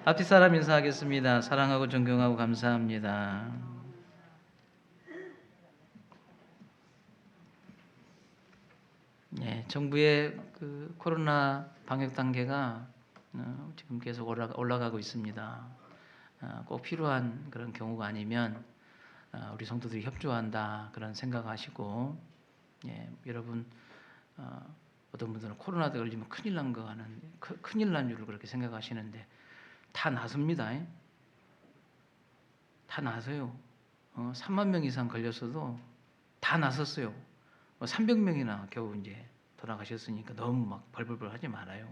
앞뒤 사람 인사하겠습니다. 사랑하고 존경하고 감사합니다. 정부의 그 코로나 방역 단계가 지금 계속 올라가고 있습니다. 꼭 필요한 그런 경우가 아니면 우리 성도들이 협조한다 그런 생각하시고, 여러분 어떤 분들은 코로나에 걸리면 큰일 난 거 하는 큰일 난 줄 그렇게 생각하시는데 다 나섭니다. 다 나서요. 3만 명 이상 걸렸어도 다 나섰어요. 300명이나 겨우 이제 돌아가셨으니까 너무 막 벌벌벌 하지 말아요.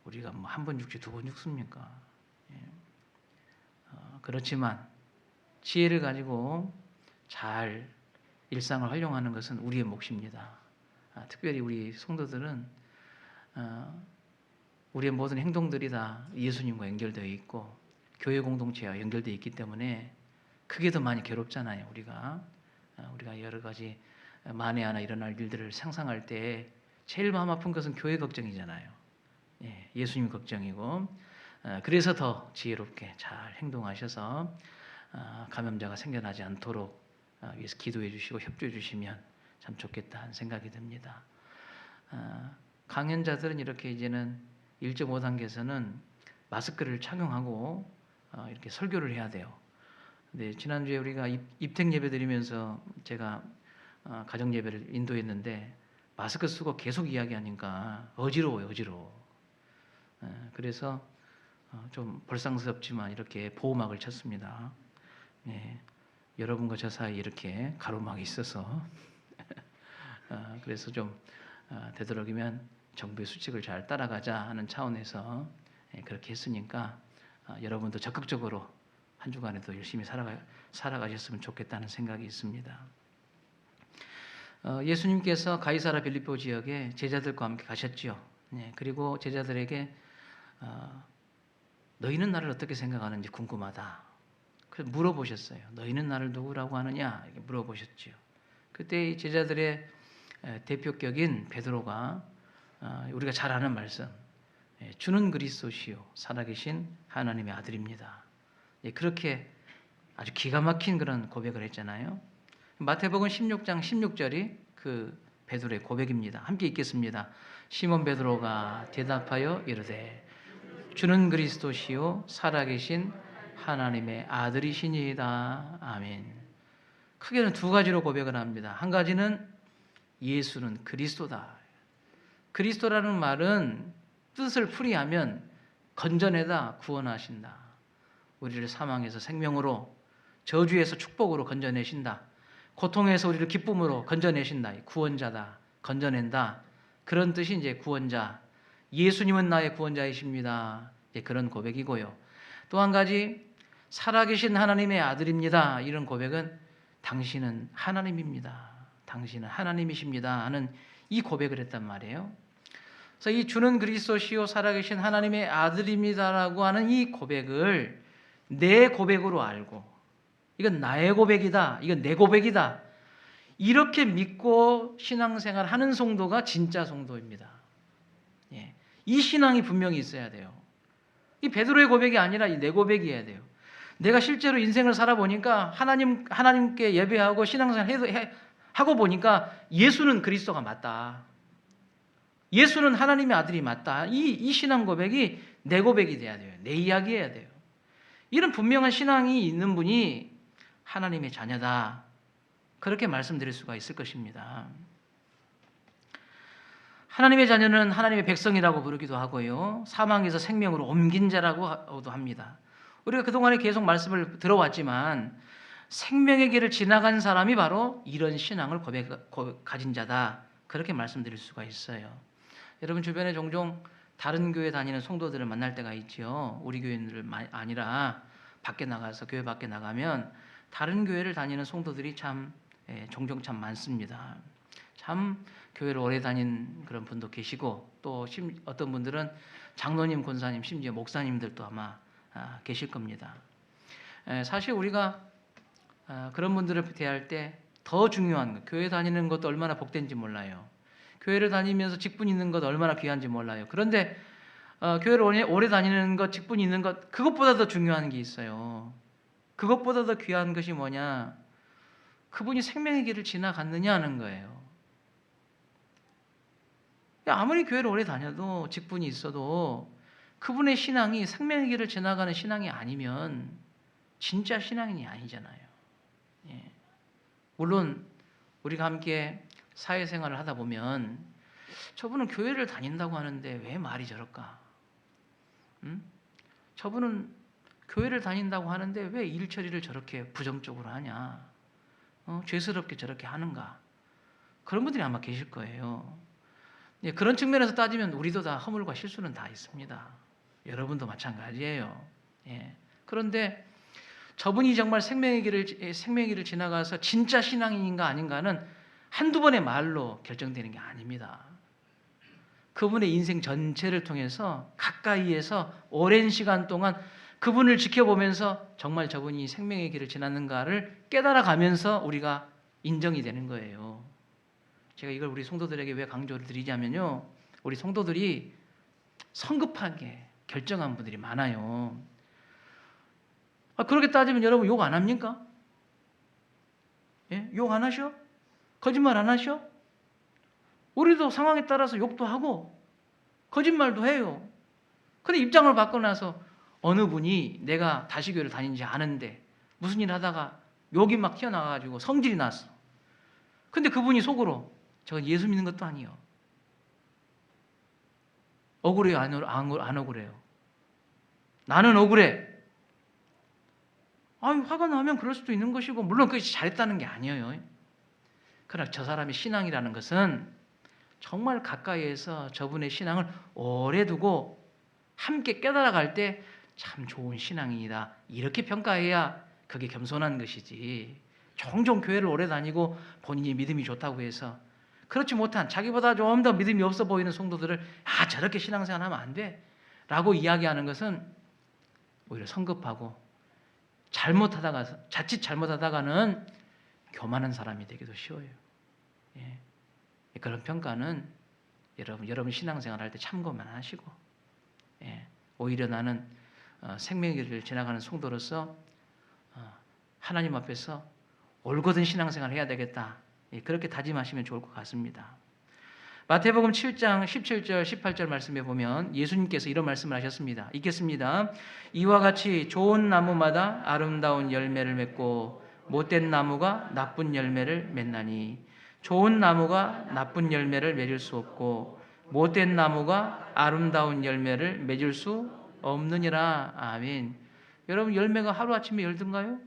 우리가 뭐 한 번 죽지 두 번 죽습니까? 그렇지만 지혜를 가지고 잘 일상을 활용하는 것은 우리의 몫입니다. 특별히 우리 성도들은 우리의 모든 행동들이 다 예수님과 연결되어 있고 교회 공동체와 연결되어 있기 때문에 그게 더 많이 괴롭잖아요. 우리가 여러 가지 만에 하나 일어날 일들을 상상할 때 제일 마음 아픈 것은 교회 걱정이잖아요. 예수님 걱정이고, 그래서 더 지혜롭게 잘 행동하셔서 감염자가 생겨나지 않도록 위해서 기도해 주시고 협조해 주시면 참 좋겠다 하는 생각이 듭니다. 강연자들은 이렇게 이제는 1.5단계에서는 마스크를 착용하고 이렇게 설교를 해야 돼요. 근데 지난주에 우리가 입택 예배 드리면서 제가 가정 예배를 인도했는데 마스크 쓰고 계속 이야기하니까 어지러워요. 그래서 좀 볼상스럽지만 이렇게 보호막을 쳤습니다. 여러분과 저 사이에 이렇게 가로막이 있어서 그래서 좀 되도록이면 정부의 수칙을 잘 따라가자 하는 차원에서 그렇게 했으니까 여러분도 적극적으로 한 주간에도 열심히 살아가셨으면 좋겠다는 생각이 있습니다. 예수님께서 가이사라 빌립보 지역에 제자들과 함께 가셨지요. 그리고 제자들에게 너희는 나를 어떻게 생각하는지 궁금하다. 그래서 물어보셨어요. 너희는 나를 누구라고 하느냐? 이렇게 물어보셨지요. 그때 제자들의 대표격인 베드로가 우리가 잘 아는 말씀, 주는 그리스도시요 살아계신 하나님의 아들입니다. 그렇게 아주 기가 막힌 그런 고백을 했잖아요. 마태복음 16장 16절이 그 베드로의 고백입니다. 함께 읽겠습니다. 시몬 베드로가 대답하여 이르되 주는 그리스도시요 살아계신 하나님의 아들이시니이다. 아멘. 크게는 두 가지로 고백을 합니다. 한 가지는 예수는 그리스도다. 그리스도라는 말은 뜻을 풀이하면 건져내다 구원하신다. 우리를 사망에서 생명으로, 저주에서 축복으로 건져내신다. 고통에서 우리를 기쁨으로 건져내신다. 구원자다. 건져낸다. 그런 뜻이 이제 구원자. 예수님은 나의 구원자이십니다. 그런 고백이고요. 또 한 가지 살아계신 하나님의 아들입니다. 이런 고백은 당신은 하나님입니다. 당신은 하나님이십니다. 하는 이 고백을 했단 말이에요. 그래서 이 주는 그리스도시요 살아계신 하나님의 아들입니다라고 하는 이 고백을 내 고백으로 알고 이건 나의 고백이다. 이건 내 고백이다. 이렇게 믿고 신앙생활 하는 성도가 진짜 성도입니다. 이 신앙이 분명히 있어야 돼요. 이 베드로의 고백이 아니라 내 고백이어야 돼요. 내가 실제로 인생을 살아보니까 하나님께 예배하고 신앙생활 하고 보니까 예수는 그리스도가 맞다. 예수는 하나님의 아들이 맞다. 이 신앙 고백이 내 고백이 돼야 돼요. 내 이야기해야 돼요. 이런 분명한 신앙이 있는 분이 하나님의 자녀다. 그렇게 말씀드릴 수가 있을 것입니다. 하나님의 자녀는 하나님의 백성이라고 부르기도 하고요. 사망에서 생명으로 옮긴 자라고도 합니다. 우리가 그동안에 계속 말씀을 들어왔지만 생명의 길을 지나간 사람이 바로 이런 신앙을 가진 자다. 그렇게 말씀드릴 수가 있어요. 여러분 주변에 종종 다른 교회 다니는 성도들을 만날 때가 있죠. 우리 교회를 아니라 밖에 나가서 교회 밖에 나가면 다른 교회를 다니는 성도들이 종종 참 많습니다. 참 교회를 오래 다닌 그런 분도 계시고 또 어떤 분들은 장로님, 권사님, 심지어 목사님들도 아마 계실 겁니다. 사실 우리가 그런 분들을 대할 때 더 중요한 것, 교회 다니는 것도 얼마나 복된지 몰라요. 교회를 다니면서 직분 있는 것 얼마나 귀한지 몰라요. 그런데 교회를 오래 다니는 것, 직분이 있는 것, 그것보다 더 중요한 게 있어요. 그것보다 더 귀한 것이 뭐냐? 그분이 생명의 길을 지나갔느냐 하는 거예요. 아무리 교회를 오래 다녀도 직분이 있어도 그분의 신앙이 생명의 길을 지나가는 신앙이 아니면 진짜 신앙인이 아니잖아요. 예. 물론 우리가 함께 사회생활을 하다 보면 저분은 교회를 다닌다고 하는데 왜 말이 저럴까? 저분은 교회를 다닌다고 하는데 왜 일처리를 저렇게 부정적으로 하냐? 죄스럽게 저렇게 하는가? 그런 분들이 아마 계실 거예요. 예, 그런 측면에서 따지면 우리도 다 허물과 실수는 다 있습니다. 여러분도 마찬가지예요. 예. 그런데 저분이 정말 생명의 길을 지나가서 진짜 신앙인인가 아닌가는 한두 번의 말로 결정되는 게 아닙니다. 그분의 인생 전체를 통해서 가까이에서 오랜 시간 동안 그분을 지켜보면서 정말 저분이 생명의 길을 지났는가를 깨달아가면서 우리가 인정이 되는 거예요. 제가 이걸 우리 성도들에게 왜 강조를 드리냐면요, 우리 성도들이 성급하게 결정한 분들이 많아요. 그렇게 따지면 여러분 욕 안 합니까? 예? 욕 안 하셔? 거짓말 안 하셔? 우리도 상황에 따라서 욕도 하고 거짓말도 해요. 근데 입장을 바꿔 나서 어느 분이 내가 다시 교회를 다니지 않은데 무슨 일 하다가 욕이 막 튀어나와가지고 성질이 났어. 근데 그분이 속으로 저 예수 믿는 것도 아니요. 억울해요? 안 억울해요? 나는 억울해. 화가 나면 그럴 수도 있는 것이고, 물론 그것이 잘했다는 게 아니에요. 그러나 저 사람의 신앙이라는 것은 정말 가까이에서 저분의 신앙을 오래 두고 함께 깨달아갈 때 참 좋은 신앙이다, 이렇게 평가해야 그게 겸손한 것이지, 종종 교회를 오래 다니고 본인이 믿음이 좋다고 해서 그렇지 못한 자기보다 좀 더 믿음이 없어 보이는 성도들을 저렇게 신앙생활 하면 안 돼 라고 이야기하는 것은 오히려 성급하고 자칫 잘못하다가는 교만한 사람이 되기도 쉬워요. 예. 그런 평가는 여러분 신앙생활 할 때 참고만 하시고, 예. 오히려 나는 생명의 길을 지나가는 성도로서 하나님 앞에서 올곧은 신앙생활을 해야 되겠다, 예. 그렇게 다짐하시면 좋을 것 같습니다. 마태복음 7장 17절 18절 말씀에 보면 예수님께서 이런 말씀을 하셨습니다. 읽겠습니다. 이와 같이 좋은 나무마다 아름다운 열매를 맺고 못된 나무가 나쁜 열매를 맺나니 좋은 나무가 나쁜 열매를 맺을 수 없고 못된 나무가 아름다운 열매를 맺을 수 없느니라. 아멘. 여러분, 열매가 하루아침에 열든가요?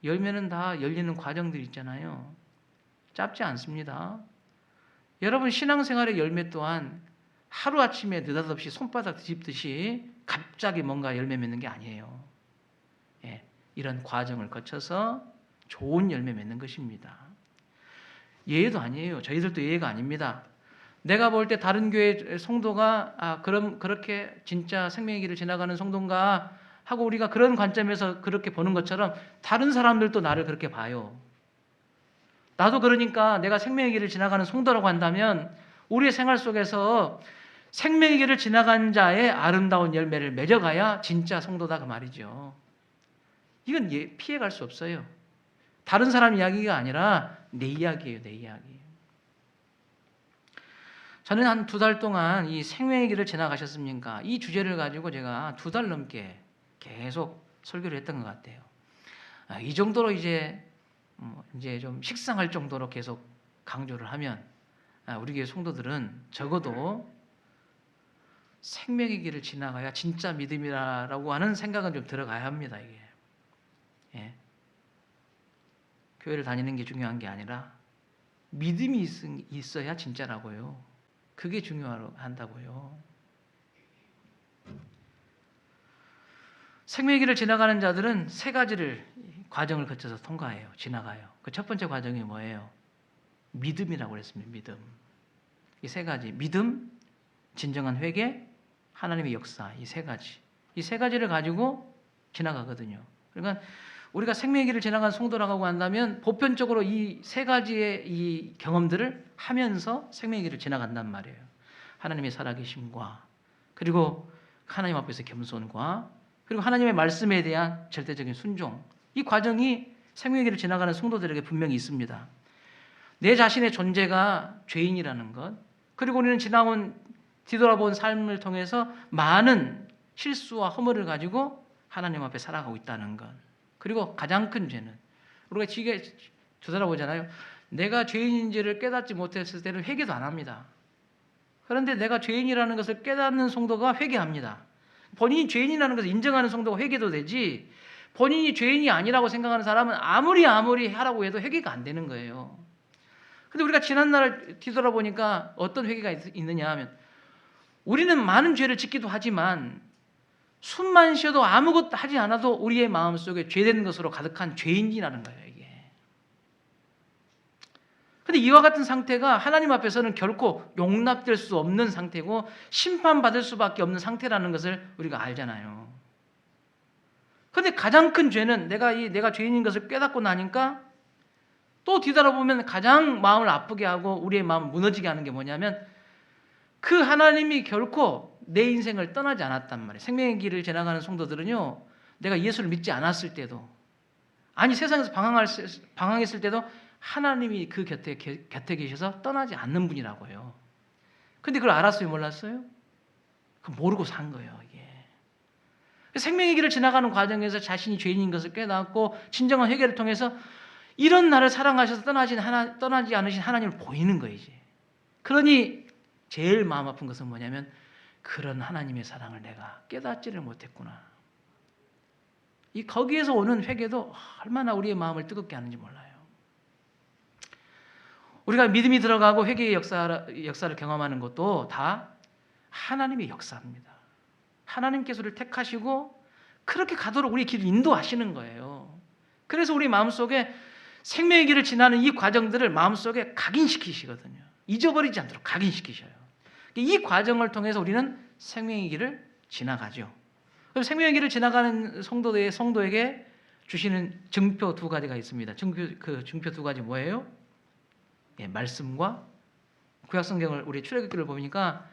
열매는 다 열리는 과정들이 있잖아요. 짧지 않습니다. 여러분 신앙생활의 열매 또한 하루아침에 느닷없이 손바닥 뒤집듯이 갑자기 뭔가 열매 맺는 게 아니에요. 예, 이런 과정을 거쳐서 좋은 열매 맺는 것입니다. 예외도 아니에요. 저희들도 예외가 아닙니다. 내가 볼 때 다른 교회 성도가 그렇게 진짜 생명의 길을 지나가는 성도인가 하고 우리가 그런 관점에서 그렇게 보는 것처럼 다른 사람들도 나를 그렇게 봐요. 나도 그러니까 내가 생명의 길을 지나가는 성도라고 한다면 우리의 생활 속에서 생명의 길을 지나간 자의 아름다운 열매를 맺어가야 진짜 성도다 그 말이죠. 이건 피해갈 수 없어요. 다른 사람 이야기가 아니라 내 이야기예요. 내 이야기. 저는 한 2달 동안 이 생명의 길을 지나가셨습니까? 이 주제를 가지고 제가 2달 넘게 계속 설교를 했던 것 같아요. 이 정도로 이제 좀 식상할 정도로 계속 강조를 하면 우리 교회 성도들은 적어도 생명의 길을 지나가야 진짜 믿음이라고 하는 생각은 좀 들어가야 합니다. 이게. 예. 교회를 다니는 게 중요한 게 아니라 믿음이 있어야 진짜라고요. 그게 중요한다고요. 생명의 길을 지나가는 자들은 3가지를 과정을 거쳐서 통과해요. 지나가요. 그 첫 번째 과정이 뭐예요? 믿음이라고 그랬습니다. 믿음. 이 3가지. 믿음, 진정한 회개, 하나님의 역사. 이 3가지. 이 3가지를 가지고 지나가거든요. 그러니까 우리가 생명의 길을 지나간 성도라고 한다면 보편적으로 이 3가지의 이 경험들을 하면서 생명의 길을 지나간단 말이에요. 하나님의 살아계심과 그리고 하나님 앞에서 겸손과 그리고 하나님의 말씀에 대한 절대적인 순종, 이 과정이 생명의 길을 지나가는 성도들에게 분명히 있습니다. 내 자신의 존재가 죄인이라는 것, 그리고 우리는 뒤돌아본 삶을 통해서 많은 실수와 허물을 가지고 하나님 앞에 살아가고 있다는 것, 그리고 가장 큰 죄는 우리가 되돌아보잖아요. 내가 죄인인지를 깨닫지 못했을 때는 회개도 안 합니다. 그런데 내가 죄인이라는 것을 깨닫는 성도가 회개합니다. 본인이 죄인이라는 것을 인정하는 성도가 회개도 되지, 본인이 죄인이 아니라고 생각하는 사람은 아무리 하라고 해도 회개가 안 되는 거예요. 근데 우리가 지난날을 뒤돌아보니까 어떤 회개가 있느냐 하면, 우리는 많은 죄를 짓기도 하지만 숨만 쉬어도 아무것도 하지 않아도 우리의 마음속에 죄된 것으로 가득한 죄인이라는 거예요, 이게. 근데 이와 같은 상태가 하나님 앞에서는 결코 용납될 수 없는 상태고 심판받을 수밖에 없는 상태라는 것을 우리가 알잖아요. 그런데 가장 큰 죄는 내가 죄인인 것을 깨닫고 나니까 또 뒤돌아보면 가장 마음을 아프게 하고 우리의 마음을 무너지게 하는 게 뭐냐면, 그 하나님이 결코 내 인생을 떠나지 않았단 말이에요. 생명의 길을 지나가는 성도들은요, 내가 예수를 믿지 않았을 때도, 아니 세상에서 방황했을 때도 하나님이 그 곁에 계셔서 떠나지 않는 분이라고요. 근데 그걸 알았어요, 몰랐어요? 모르고 산 거예요, 이게. 생명의 길을 지나가는 과정에서 자신이 죄인인 것을 깨닫고 진정한 회개를 통해서 이런 나를 사랑하셔서 떠나지 않으신 하나님을 보이는 거예요, 이제. 그러니 제일 마음 아픈 것은 뭐냐면, 그런 하나님의 사랑을 내가 깨닫지를 못했구나. 거기에서 오는 회개도 얼마나 우리의 마음을 뜨겁게 하는지 몰라요. 우리가 믿음이 들어가고 회개의 역사를 경험하는 것도 다 하나님의 역사입니다. 하나님께서 우리를 택하시고 그렇게 가도록 우리 길을 인도하시는 거예요. 그래서 우리 마음속에 생명의 길을 지나는 이 과정들을 마음속에 각인시키시거든요. 잊어버리지 않도록 각인시키셔요. 이 과정을 통해서 우리는 생명의 길을 지나가죠. 그럼 생명의 길을 지나가는 성도에게 주시는 증표 두 가지가 있습니다. 증표 두 가지 뭐예요? 예, 말씀과 구약성경을 우리 출애굽기를 보니까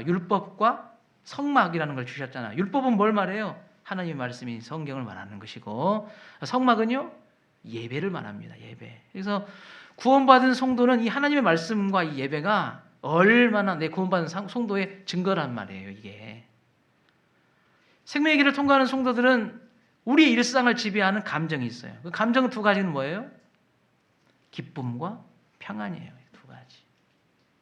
율법과 성막이라는 걸 주셨잖아요. 율법은 뭘 말해요? 하나님의 말씀인 성경을 말하는 것이고, 성막은요, 예배를 말합니다. 예배. 그래서 구원받은 성도는 이 하나님의 말씀과 이 예배가 얼마나 내 구원받은 성도의 증거란 말이에요, 이게. 생명의 길을 통과하는 성도들은 우리의 일상을 지배하는 감정이 있어요. 그 감정은 두 가지는 뭐예요? 기쁨과 평안이에요. 두 가지.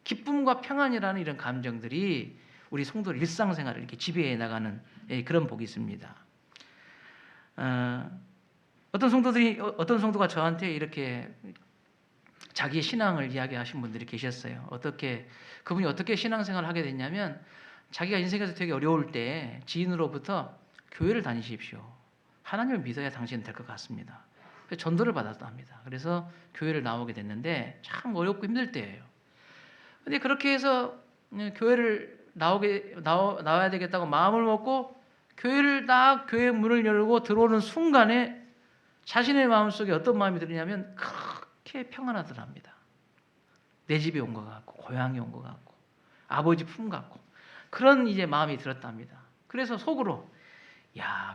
기쁨과 평안이라는 이런 감정들이 우리 성도의 일상생활을 이렇게 지배해 나가는 그런 복이 있습니다. 어떤 성도가 저한테 이렇게 자기의 신앙을 이야기하신 분들이 계셨어요. 그분이 어떻게 신앙생활을 하게 됐냐면, 자기가 인생에서 되게 어려울 때 지인으로부터 교회를 다니십시오. 하나님을 믿어야 당신은 될 것 같습니다. 그래서 전도를 받았다 합니다. 그래서 교회를 나오게 됐는데 참 어렵고 힘들 때예요. 근데 그렇게 해서 교회를 나와야 되겠다고 마음을 먹고 교회 문을 열고 들어오는 순간에 자신의 마음속에 어떤 마음이 드느냐면 그렇게 평안하더랍니다. 내 집에 온 것 같고 고향에 온 것 같고 아버지 품 같고 그런 이제 마음이 들었답니다. 그래서 속으로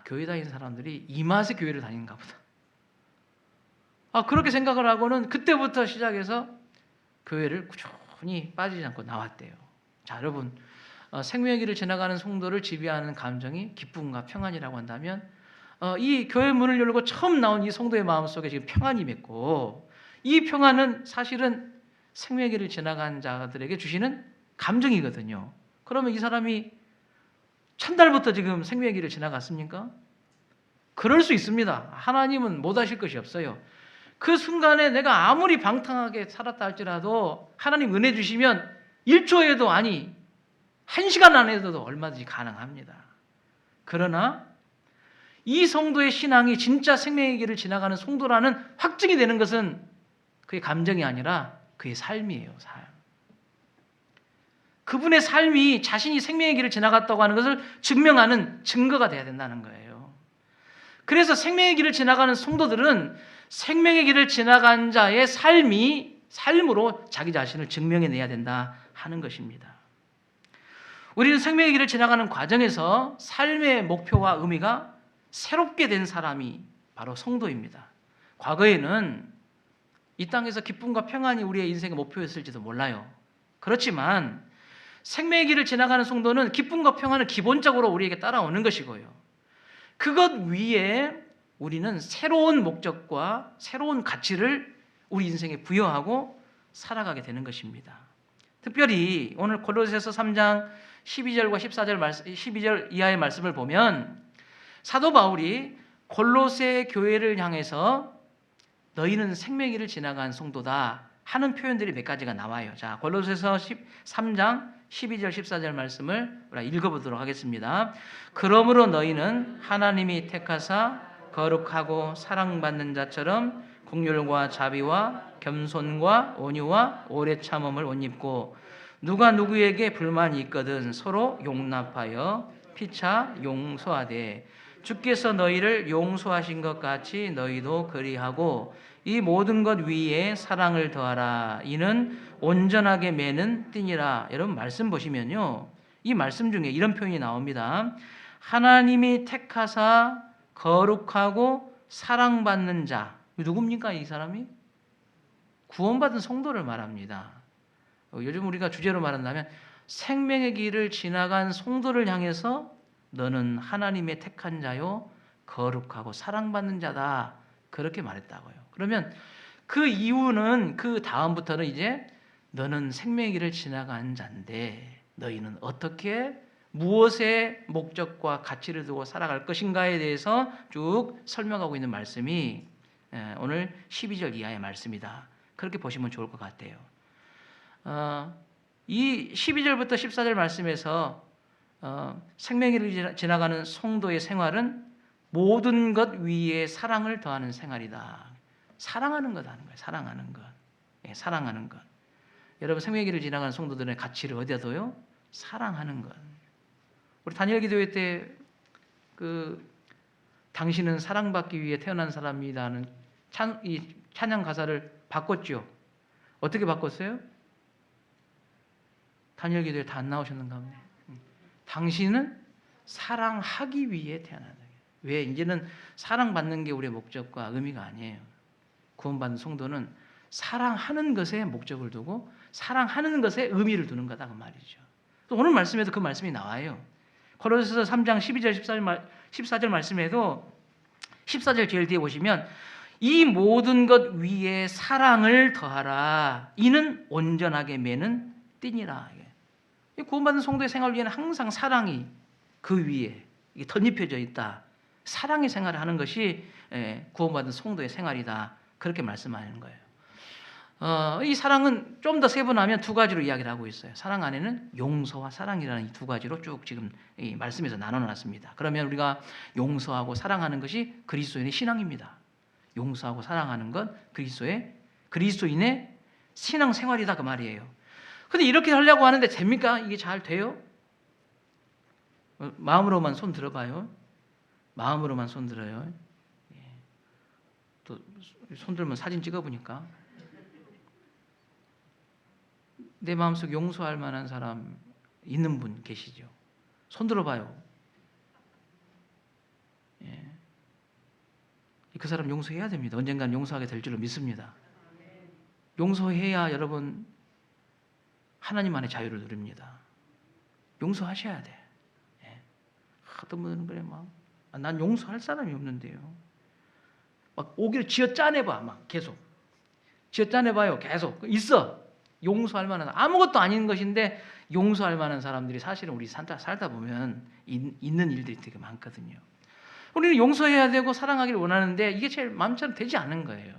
교회 다니는 사람들이 이 맛에 교회를 다니는가 보다. 그렇게 생각을 하고는 그때부터 시작해서 교회를 꾸준히 빠지지 않고 나왔대요. 자, 여러분, 생명의 길을 지나가는 성도를 지배하는 감정이 기쁨과 평안이라고 한다면, 이 교회 문을 열고 처음 나온 이 성도의 마음속에 지금 평안이 맺고, 이 평안은 사실은 생명의 길을 지나간 자들에게 주시는 감정이거든요. 그러면 이 사람이 첫날부터 지금 생명의 길을 지나갔습니까? 그럴 수 있습니다. 하나님은 못하실 것이 없어요. 그 순간에 내가 아무리 방탕하게 살았다 할지라도 하나님 은혜 주시면 1초에도 아니 1시간 안에도 얼마든지 가능합니다. 그러나 이 성도의 신앙이 진짜 생명의 길을 지나가는 성도라는 확증이 되는 것은 그의 감정이 아니라 그의 삶이에요. 삶. 그분의 삶이 자신이 생명의 길을 지나갔다고 하는 것을 증명하는 증거가 돼야 된다는 거예요. 그래서 생명의 길을 지나가는 성도들은 생명의 길을 지나간 자의 삶으로 자기 자신을 증명해내야 된다 하는 것입니다. 우리는 생명의 길을 지나가는 과정에서 삶의 목표와 의미가 새롭게 된 사람이 바로 성도입니다. 과거에는 이 땅에서 기쁨과 평안이 우리의 인생의 목표였을지도 몰라요. 그렇지만 생명의 길을 지나가는 성도는 기쁨과 평안은 기본적으로 우리에게 따라오는 것이고요. 그것 위에 우리는 새로운 목적과 새로운 가치를 우리 인생에 부여하고 살아가게 되는 것입니다. 특별히 오늘 골로새서 3장 12절과 12절 이하의 말씀을 보면 사도 바울이 골로새 교회를 향해서 너희는 생명의 길을 지나간 성도다 하는 표현들이 몇 가지가 나와요. 자, 골로새서 3장 12절 14절 말씀을 우리가 읽어보도록 하겠습니다. 그러므로 너희는 하나님이 택하사 거룩하고 사랑받는 자처럼 긍휼과 자비와 겸손과 온유와 오래 참음을 옷 입고 누가 누구에게 불만이 있거든 서로 용납하여 피차 용서하되 주께서 너희를 용서하신 것 같이 너희도 그리하고 이 모든 것 위에 사랑을 더하라. 이는 온전하게 매는 띠니라. 여러분 말씀 보시면요. 이 말씀 중에 이런 표현이 나옵니다. 하나님이 택하사 거룩하고 사랑받는 자. 누굽니까 이 사람이? 구원받은 성도를 말합니다. 요즘 우리가 주제로 말한다면 생명의 길을 지나간 성도를 향해서 너는 하나님의 택한 자요 거룩하고 사랑받는 자다. 그렇게 말했다고요. 그러면 그 이유는 그 다음부터는 이제 너는 생명의 길을 지나간 자인데 너희는 어떻게 무엇의 목적과 가치를 두고 살아갈 것인가에 대해서 쭉 설명하고 있는 말씀이 오늘 12절 이하의 말씀이다. 그렇게 보시면 좋을 것 같아요. 이 12절부터 14절 말씀에서 생명의 길을 지나가는 성도의 생활은 모든 것 위에 사랑을 더하는 생활이다. 사랑하는 것 하는 거예요. 사랑하는 것. 예, 사랑하는 것. 여러분 생명의 길을 지나가는 성도들의 가치를 어디다 둬요? 사랑하는 것. 우리 다니엘 기도회 때 당신은 사랑받기 위해 태어난 사람이라는 이 찬양 가사를 바꿨죠. 어떻게 바꿨어요? 다니엘 기도회 다 안 나오셨는가 보네. 당신은 사랑하기 위해 태어난다. 왜? 이제는 사랑받는 게 우리의 목적과 의미가 아니에요. 구원받은 성도는 사랑하는 것에 목적을 두고 사랑하는 것에 의미를 두는 거다 그 말이죠. 또 오늘 말씀에도 그 말씀이 나와요. 고린도서 3장 12절 14절 말씀에도 14절 제일 뒤에 보시면 이 모든 것 위에 사랑을 더하라. 이는 온전하게 매는 띠니라. 구원받은 성도의 생활 위에는 항상 사랑이 그 위에 덧입혀져 있다. 사랑의 생활을 하는 것이 구원받은 성도의 생활이다. 그렇게 말씀하는 거예요. 이 사랑은 좀 더 세분하면 두 가지로 이야기를 하고 있어요. 사랑 안에는 용서와 사랑이라는 이 두 가지로 쭉 지금 이 말씀에서 나눠놨습니다. 그러면 우리가 용서하고 사랑하는 것이 그리스도인의 신앙입니다. 용서하고 사랑하는 것 그리스도인의 신앙 생활이다 그 말이에요. 근데 이렇게 하려고 하는데 됩니까? 이게 잘 돼요? 마음으로만 손 들어봐요. 마음으로만 손 들어요. 또 손 들면 사진 찍어보니까 내 마음속 용서할 만한 사람 있는 분 계시죠? 손 들어봐요. 그 사람 용서해야 됩니다. 언젠가는 용서하게 될 줄로 믿습니다. 용서해야 여러분 하나님 안에 자유를 누립니다. 용서하셔야 돼. 어떤 분들은 그래 난 용서할 사람이 없는데요. 막 오기를 쥐어짜내봐 막 계속 쥐어짜내봐요. 계속 있어. 용서할 만한 아무것도 아닌 것인데 용서할 만한 사람들이 사실은 우리 살다 보면 있는 일들이 되게 많거든요. 우리는 용서해야 되고 사랑하기를 원하는데 이게 제일 마음처럼 되지 않은 거예요.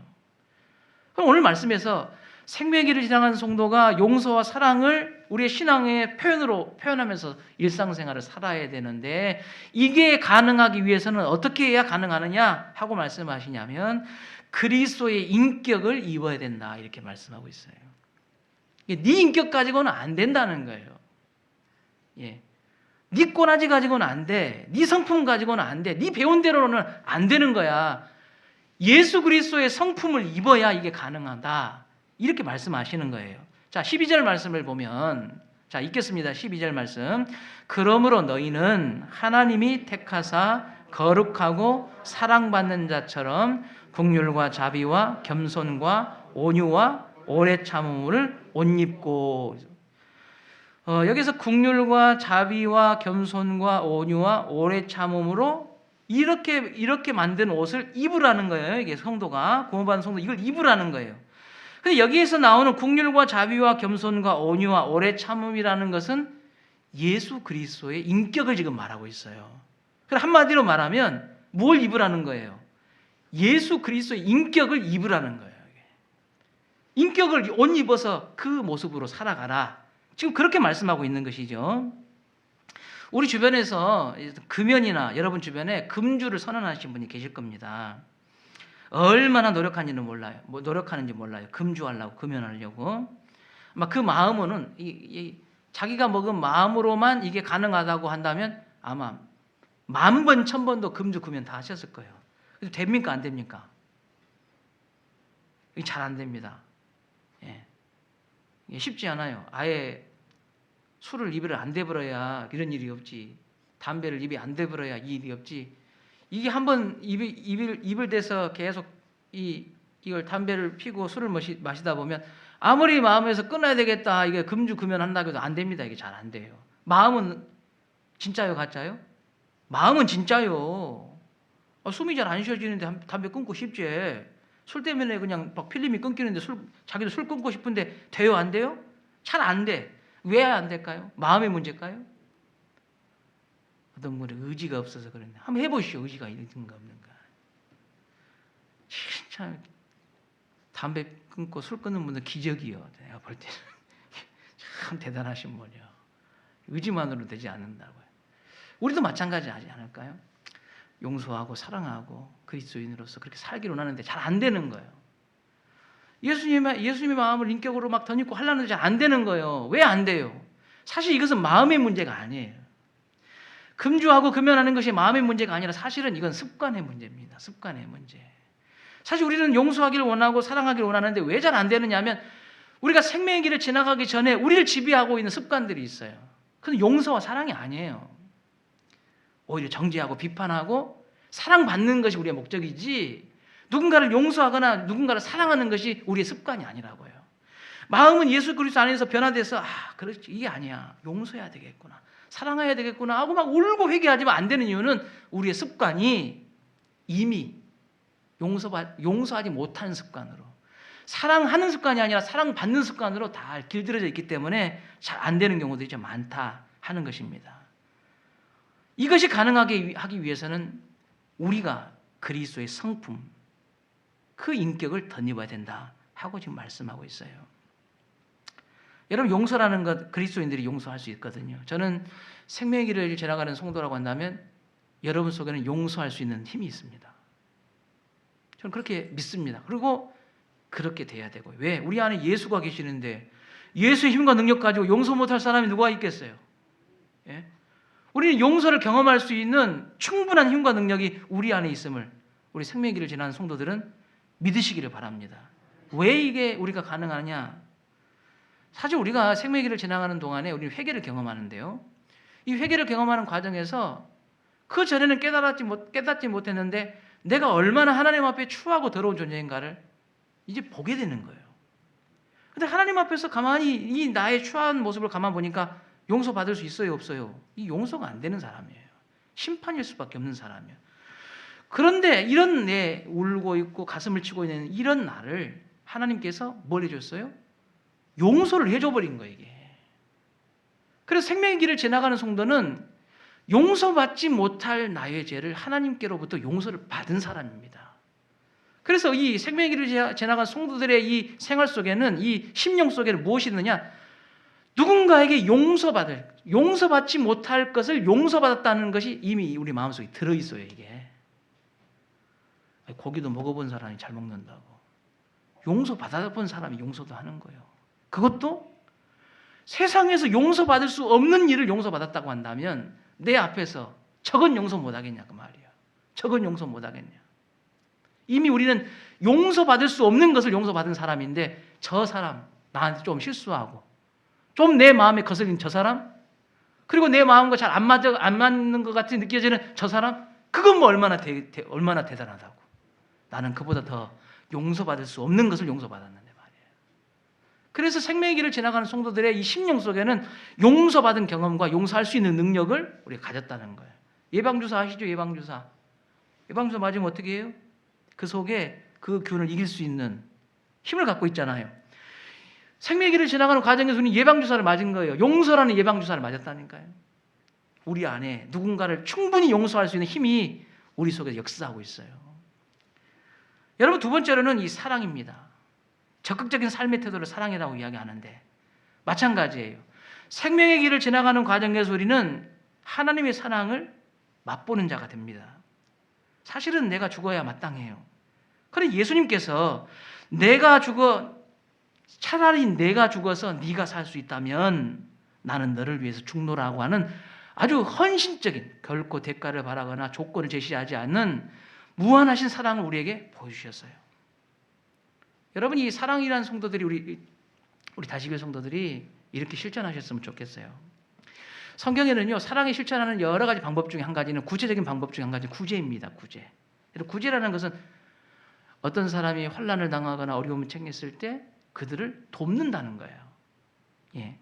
그럼 오늘 말씀에서 생명의 길을 지나가는 성도가 용서와 사랑을 우리의 신앙의 표현으로 표현하면서 일상생활을 살아야 되는데 이게 가능하기 위해서는 어떻게 해야 가능하느냐 하고 말씀하시냐면 그리스도의 인격을 입어야 된다 이렇게 말씀하고 있어요. 네 인격 가지고는 안 된다는 거예요. 네 꼬라지 가지고는 안 돼. 네 성품 가지고는 안 돼. 네 배운 대로는 안 되는 거야. 예수 그리스도의 성품을 입어야 이게 가능하다. 이렇게 말씀하시는 거예요. 자, 12절 말씀을 보면 자, 읽겠습니다. 12절 말씀. 그러므로 너희는 하나님이 택하사 거룩하고 사랑받는 자처럼 긍휼과 자비와 겸손과 온유와 오래 참음을 옷 입고. 여기서 긍휼과 자비와 겸손과 온유와 오래 참음으로 이렇게 만든 옷을 입으라는 거예요. 이게 성도가 구원받은 성도 이걸 입으라는 거예요. 근데 여기에서 나오는 긍휼과 자비와 겸손과 온유와 오래 참음이라는 것은 예수 그리스도의 인격을 지금 말하고 있어요. 그럼 한마디로 말하면 뭘 입으라는 거예요? 예수 그리스도의 인격을 입으라는 거예요. 인격을 옷 입어서 그 모습으로 살아가라. 지금 그렇게 말씀하고 있는 것이죠. 우리 주변에서 금연이나 여러분 주변에 금주를 선언하신 분이 계실 겁니다. 얼마나 노력하는지는 몰라요. 노력하는지 몰라요. 금주하려고, 금연하려고. 아마 그 마음으로는 자기가 먹은 마음으로만 이게 가능하다고 한다면 아마 10,000번, 1,000번도 금주, 금연 다 하셨을 거예요. 근데 됩니까? 안 됩니까? 이게 잘 안 됩니다. 예. 이게 쉽지 않아요. 아예 술을 입에 안 대버려야 이런 일이 없지. 담배를 입에 안 대버려야 이 일이 없지. 이게 한번 입을 대서 계속 이걸 담배를 피고 술을 마시다 보면 아무리 마음에서 끊어야 되겠다, 이게 금주 금연한다고 해도 안 됩니다. 이게 잘 안 돼요. 마음은 진짜요, 가짜요? 마음은 진짜요. 숨이 잘 안 쉬어지는데 담배 끊고 싶지. 술 때문에 그냥 막 필름이 끊기는데 자기도 술 끊고 싶은데 돼요, 안 돼요? 잘 안 돼. 왜 안 될까요? 마음의 문제일까요? 어떤 분은 의지가 없어서 그런데 한번 해보시오. 의지가 있는가 없는가. 진짜 담배 끊고 술 끊는 분들 기적이요. 내가 볼 때는 참 대단하신 분이요. 의지만으로 되지 않는다고요. 우리도 마찬가지하지 않을까요? 용서하고 사랑하고 그리스도인으로서 그렇게 살기를 원하는데 잘 안 되는 거예요. 예수님의 마음을 인격으로 막 덧입고 하려는데 잘 안 되는 거예요. 왜 안 돼요? 사실 이것은 마음의 문제가 아니에요. 금주하고 금연하는 것이 마음의 문제가 아니라 사실은 이건 습관의 문제입니다. 습관의 문제. 사실 우리는 용서하기를 원하고 사랑하기를 원하는데 왜 잘 안 되느냐 하면 우리가 생명의 길을 지나가기 전에 우리를 지배하고 있는 습관들이 있어요. 그건 용서와 사랑이 아니에요. 오히려 정죄하고 비판하고 사랑받는 것이 우리의 목적이지 누군가를 용서하거나 누군가를 사랑하는 것이 우리의 습관이 아니라고요. 마음은 예수 그리스도 안에서 변화돼서 그렇지, 이게 아니야. 용서해야 되겠구나. 사랑해야 되겠구나 하고 막 울고 회개하지만 안 되는 이유는 우리의 습관이 이미 용서하지 못하는 습관으로, 사랑하는 습관이 아니라 사랑받는 습관으로 다 길들여져 있기 때문에 잘 안 되는 경우들이 좀 많다 하는 것입니다. 이것이 가능하게 하기 위해서는 우리가 그리스도의 성품, 그 인격을 덧입어야 된다 하고 지금 말씀하고 있어요. 여러분, 용서라는 것 그리스도인들이 용서할 수 있거든요. 저는 생명의 길을 지나가는 성도라고 한다면 여러분 속에는 용서할 수 있는 힘이 있습니다. 저는 그렇게 믿습니다. 그리고 그렇게 돼야 되고. 왜? 우리 안에 예수가 계시는데 예수의 힘과 능력 가지고 용서 못할 사람이 누가 있겠어요? 예? 우리는 용서를 경험할 수 있는 충분한 힘과 능력이 우리 안에 있음을 우리 생명의 길을 지나는 성도들은 믿으시기를 바랍니다. 왜 이게 우리가 가능하냐? 사실 우리가 생명의 길을 지나가는 동안에 우리는 회개를 경험하는데요. 이 회개를 경험하는 과정에서 그 전에는 깨닫지 못했는데 내가 얼마나 하나님 앞에 추하고 더러운 존재인가를 이제 보게 되는 거예요. 근데 하나님 앞에서 가만히 이 나의 추한 모습을 가만 보니까 용서받을 수 있어요, 없어요? 이 용서가 안 되는 사람이에요. 심판일 수밖에 없는 사람이에요. 그런데 이런 내 울고 있고 가슴을 치고 있는 이런 나를 하나님께서 뭘 해줬어요? 용서를 해줘버린 거예요, 이게. 그래서 생명의 길을 지나가는 성도는 용서받지 못할 나의 죄를 하나님께로부터 용서를 받은 사람입니다. 그래서 이 생명의 길을 지나간 성도들의 이 생활 속에는, 이 심령 속에는 무엇이 있느냐? 누군가에게 용서받지 못할 것을 용서받았다는 것이 이미 우리 마음속에 들어있어요, 이게. 고기도 먹어본 사람이 잘 먹는다고. 용서받아본 사람이 용서도 하는 거예요. 그것도 세상에서 용서받을 수 없는 일을 용서받았다고 한다면 내 앞에서 저건 용서 못하겠냐 그 말이야. 저건 용서 못하겠냐. 이미 우리는 용서받을 수 없는 것을 용서받은 사람인데 저 사람 나한테 좀 실수하고 좀 내 마음에 거슬린 저 사람, 그리고 내 마음과 잘 안 맞는 것 같이 느껴지는 저 사람, 그건 뭐 얼마나 대단하다고. 나는 그보다 더 용서받을 수 없는 것을 용서받았는데 말이에요. 그래서 생명의 길을 지나가는 성도들의 이 심령 속에는 용서받은 경험과 용서할 수 있는 능력을 우리가 가졌다는 거예요. 예방주사 아시죠? 예방주사 맞으면 어떻게 해요? 그 속에 그 균을 이길 수 있는 힘을 갖고 있잖아요. 생명의 길을 지나가는 과정에서 우리는 예방주사를 맞은 거예요. 용서라는 예방주사를 맞았다니까요. 우리 안에 누군가를 충분히 용서할 수 있는 힘이 우리 속에 역사하고 있어요. 여러분, 두 번째로는 이 사랑입니다. 적극적인 삶의 태도를 사랑이라고 이야기하는데 마찬가지예요. 생명의 길을 지나가는 과정에서 우리는 하나님의 사랑을 맛보는 자가 됩니다. 사실은 내가 죽어야 마땅해요. 그런데 예수님께서 차라리 내가 죽어서 네가 살 수 있다면 나는 너를 위해서 죽노라고 하는 아주 헌신적인, 결코 대가를 바라거나 조건을 제시하지 않는 무한하신 사랑을 우리에게 보여주셨어요. 여러분, 이 사랑이라는 성도들이 우리 다시교회 성도들이 이렇게 실천하셨으면 좋겠어요. 성경에는요, 사랑이 실천하는 여러 가지 방법 중에 한 가지는, 구체적인 방법 중에 한 가지는 구제입니다. 구제라는 것은 어떤 사람이 환난을 당하거나 어려움을 챙겼을 때 그들을 돕는다는 거예요. 예.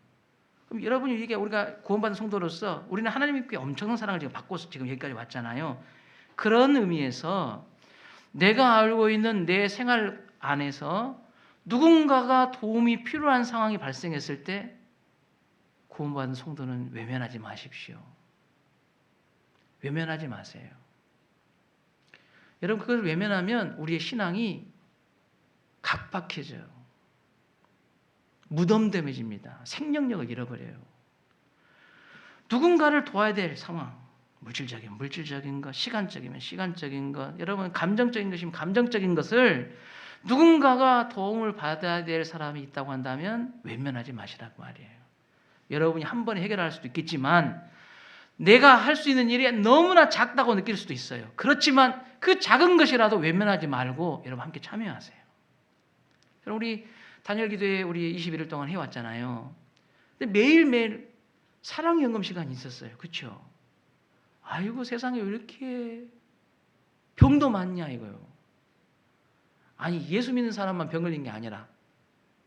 그럼 여러분이 이게 우리가 구원받은 성도로서 우리는 하나님께 엄청난 사랑을 지금 받고 지금 여기까지 왔잖아요. 그런 의미에서 내가 알고 있는 내 생활 안에서 누군가가 도움이 필요한 상황이 발생했을 때 구원받은 성도는 외면하지 마십시오. 외면하지 마세요. 여러분, 그걸 외면하면 우리의 신앙이 각박해져요. 무덤덤해집니다. 생명력을 잃어버려요. 누군가를 도와야 될 상황, 물질적인 것, 시간적이면 시간적인 것, 여러분 감정적인 것이면 감정적인 것을 누군가가 도움을 받아야 될 사람이 있다고 한다면 외면하지 마시라고 말이에요. 여러분이 한 번에 해결할 수도 있겠지만 내가 할 수 있는 일이 너무나 작다고 느낄 수도 있어요. 그렇지만 그 작은 것이라도 외면하지 말고 여러분 함께 참여하세요. 우리 단열 기도회 우리 21일 동안 해왔잖아요. 근데 매일매일 사랑 연금 시간이 있었어요. 그렇죠? 아이고, 세상에 왜 이렇게 병도 많냐 이거요. 아니, 예수 믿는 사람만 병 걸린 게 아니라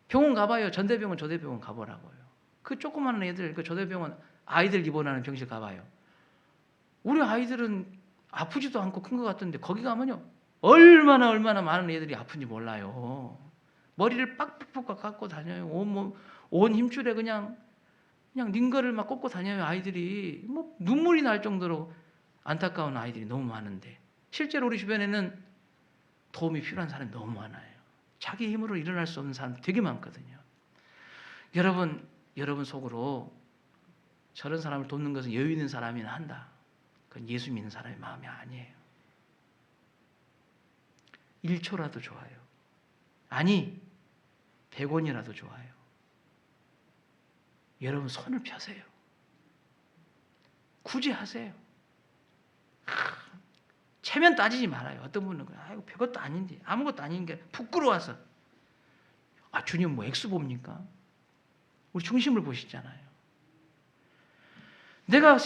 병원 가봐요. 전대병원, 조대병원 가보라고요. 그 조그마한 애들, 그 조대병원 아이들 입원하는 병실 가봐요. 우리 아이들은 아프지도 않고 큰 것 같던데 거기 가면요, 얼마나 많은 애들이 아픈지 몰라요. 머리를 빡빡 깎고 다녀요. 온 힘줄에 그냥 링거를 막 꽂고 다녀요. 아이들이 뭐 눈물이 날 정도로 안타까운 아이들이 너무 많은데 실제로 우리 주변에는 도움이 필요한 사람이 너무 많아요. 자기 힘으로 일어날 수 없는 사람 되게 많거든요. 여러분 속으로 저런 사람을 돕는 것은 여유 있는 사람이나 한다. 그건 예수 믿는 사람의 마음이 아니에요. 1초라도 좋아요. 아니, 100원이라도 좋아요. 여러분 손을 펴세요. 구제하세요. 체면 따지지 말아요. 어떤 분은 아이고 별것도 아닌데, 아무것도 아닌 게 부끄러워서. 주님 뭐 액수 봅니까? 우리 중심을 보시잖아요. 내가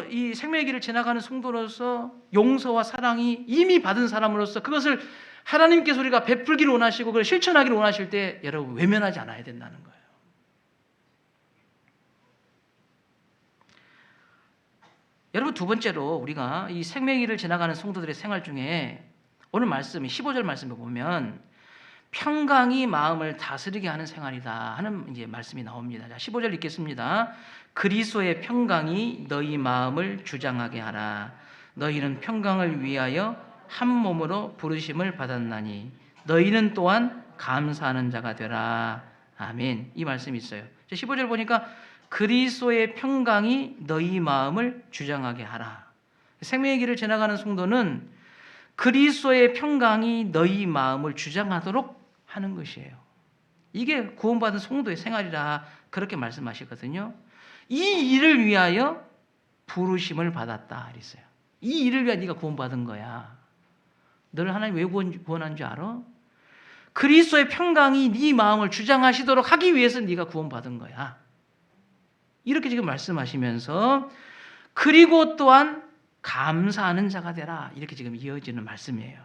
이 생명의 길을 지나가는 성도로서 용서와 사랑이 이미 받은 사람으로서 그것을 하나님께서 우리가 베풀기를 원하시고 그걸 실천하기를 원하실 때 여러분 외면하지 않아야 된다는 거예요. 여러분, 두 번째로 우리가 이 생명의 길을 지나가는 성도들의 생활 중에 오늘 말씀 15절 말씀을 보면 평강이 마음을 다스리게 하는 생활이다 하는 이제 말씀이 나옵니다. 자, 15절 읽겠습니다. 그리스도의 평강이 너희 마음을 주장하게 하라. 너희는 평강을 위하여 한 몸으로 부르심을 받았나니 너희는 또한 감사하는 자가 되라. 아멘. 이 말씀이 있어요. 15절 보니까 그리스도의 평강이 너희 마음을 주장하게 하라. 생명의 길을 지나가는 성도는 그리스도의 평강이 너희 마음을 주장하도록 하는 것이에요. 이게 구원받은 성도의 생활이라 그렇게 말씀하시거든요. 이 일을 위하여 부르심을 받았다 그랬어요. 이 일을 위하여 네가 구원받은 거야. 너를 하나님 왜 구원한 줄 알아? 그리스도의 평강이 네 마음을 주장하시도록 하기 위해서 네가 구원받은 거야. 이렇게 지금 말씀하시면서 그리고 또한 감사하는 자가 되라. 이렇게 지금 이어지는 말씀이에요.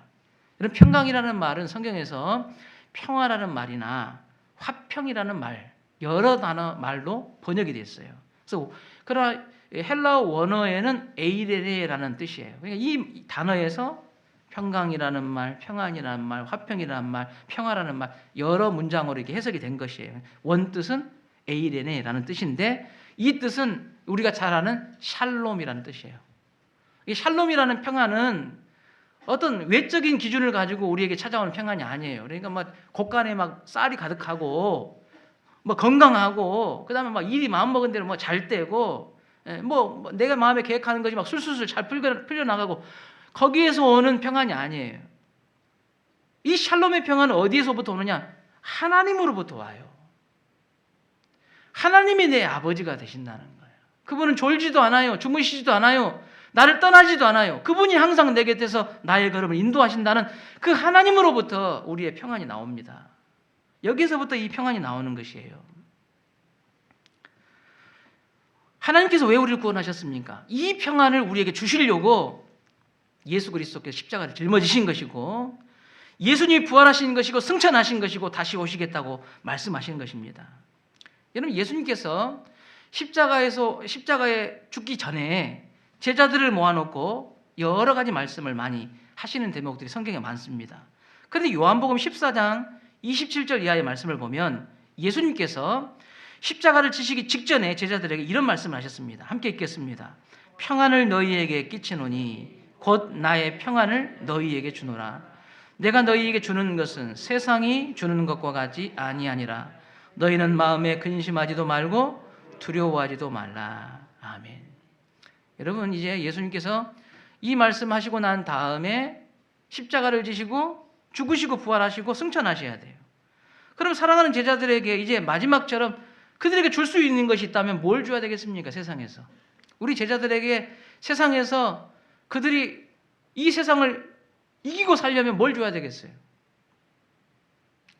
이런 평강이라는 말은 성경에서 평화라는 말이나 화평이라는 말, 여러 단어 말로 번역이 됐어요. 그래서 그러나 헬라어 원어에는 에이레네라는 뜻이에요. 그러니까 이 단어에서 평강이라는 말, 평안이라는 말, 화평이라는 말, 평화라는 말 여러 문장으로 이렇게 해석이 된 것이에요. 원 뜻은 에이레네라는 뜻인데 이 뜻은 우리가 잘 아는 샬롬이라는 뜻이에요. 이 샬롬이라는 평안은 어떤 외적인 기준을 가지고 우리에게 찾아오는 평안이 아니에요. 그러니까 막 곳간에 막 쌀이 가득하고 뭐 건강하고 그다음에 막 일이 마음 먹은 대로 뭐 잘 되고 뭐 내가 마음에 계획하는 것이 막 술술술 잘 풀려 나가고 거기에서 오는 평안이 아니에요. 이 샬롬의 평안은 어디에서부터 오느냐? 하나님으로부터 와요. 하나님이 내 아버지가 되신다는 거예요. 그분은 졸지도 않아요. 주무시지도 않아요. 나를 떠나지도 않아요. 그분이 항상 내 곁에서 나의 걸음을 인도하신다는 그 하나님으로부터 우리의 평안이 나옵니다. 여기서부터 이 평안이 나오는 것이에요. 하나님께서 왜 우리를 구원하셨습니까? 이 평안을 우리에게 주시려고 예수 그리스도께서 십자가를 짊어지신 것이고 예수님이 부활하신 것이고 승천하신 것이고 다시 오시겠다고 말씀하신 것입니다. 여러분 예수님께서 십자가에 죽기 전에 제자들을 모아놓고 여러 가지 말씀을 많이 하시는 대목들이 성경에 많습니다. 그런데 요한복음 14장 27절 이하의 말씀을 보면 예수님께서 십자가를 지시기 직전에 제자들에게 이런 말씀을 하셨습니다. 함께 읽겠습니다. 평안을 너희에게 끼치노니 곧 나의 평안을 너희에게 주노라. 내가 너희에게 주는 것은 세상이 주는 것과 같이 아니하니라. 너희는 마음에 근심하지도 말고 두려워하지도 말라. 아멘. 여러분 이제 예수님께서 이 말씀하시고 난 다음에 십자가를 지시고 죽으시고 부활하시고 승천하셔야 돼요. 그럼 사랑하는 제자들에게 이제 마지막처럼 그들에게 줄 수 있는 것이 있다면 뭘 줘야 되겠습니까? 세상에서. 우리 제자들에게 세상에서 그들이 이 세상을 이기고 살려면 뭘 줘야 되겠어요?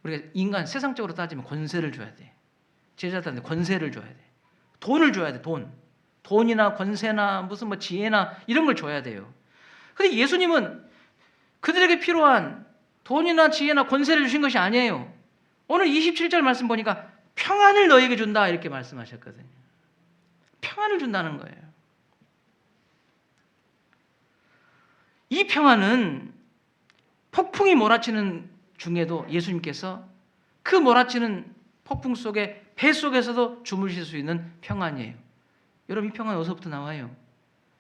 우리가 인간 세상적으로 따지면 권세를 줘야 돼. 제자들한테 권세를 줘야 돼. 돈을 줘야 돼. 돈이나 권세나 무슨 뭐 지혜나 이런 걸 줘야 돼요. 근데 예수님은 그들에게 필요한 돈이나 지혜나 권세를 주신 것이 아니에요. 오늘 27절 말씀 보니까 평안을 너에게 준다 이렇게 말씀하셨거든요. 평안을 준다는 거예요. 이 평안은 폭풍이 몰아치는 중에도 예수님께서 그 몰아치는 폭풍 속에 배 속에서도 주무실 수 있는 평안이에요. 여러분 이 평안 어디서부터 나와요?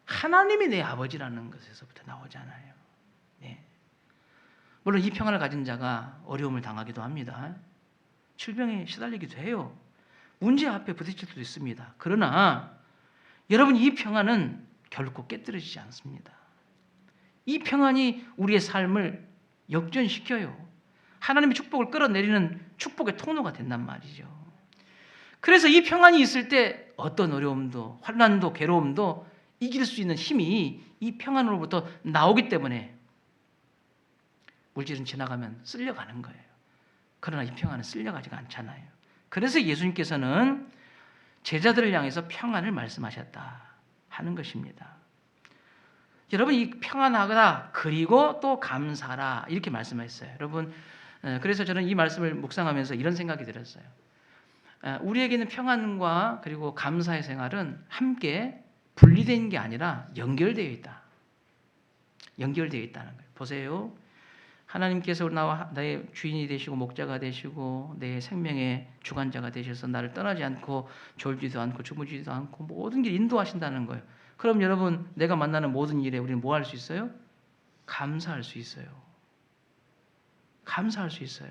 하나님이 내 아버지라는 것에서부터 나오잖아요. 네. 물론 이 평안을 가진 자가 어려움을 당하기도 합니다. 질병에 시달리기도 해요. 문제 앞에 부딪힐 수도 있습니다. 그러나 여러분 이 평안은 결코 깨뜨려지지 않습니다. 이 평안이 우리의 삶을 역전시켜요. 하나님의 축복을 끌어내리는 축복의 통로가 된단 말이죠. 그래서 이 평안이 있을 때 어떤 어려움도 환난도 괴로움도 이길 수 있는 힘이 이 평안으로부터 나오기 때문에 물질은 지나가면 쓸려가는 거예요. 그러나 이 평안은 쓸려가지가 않잖아요. 그래서 예수님께서는 제자들을 향해서 평안을 말씀하셨다 하는 것입니다. 여러분 이 평안하다 그리고 또 감사라 이렇게 말씀하셨어요. 여러분 그래서 저는 이 말씀을 묵상하면서 이런 생각이 들었어요. 우리에게는 평안과 그리고 감사의 생활은 함께 분리된 게 아니라 연결되어 있다. 연결되어 있다는 거예요. 보세요. 하나님께서 나의 주인이 되시고 목자가 되시고 내 생명의 주관자가 되셔서 나를 떠나지 않고 졸지도 않고 주무지도 않고 모든 길 인도하신다는 거예요. 그럼 여러분 내가 만나는 모든 일에 우리는 뭐 할 수 있어요? 감사할 수 있어요. 감사할 수 있어요.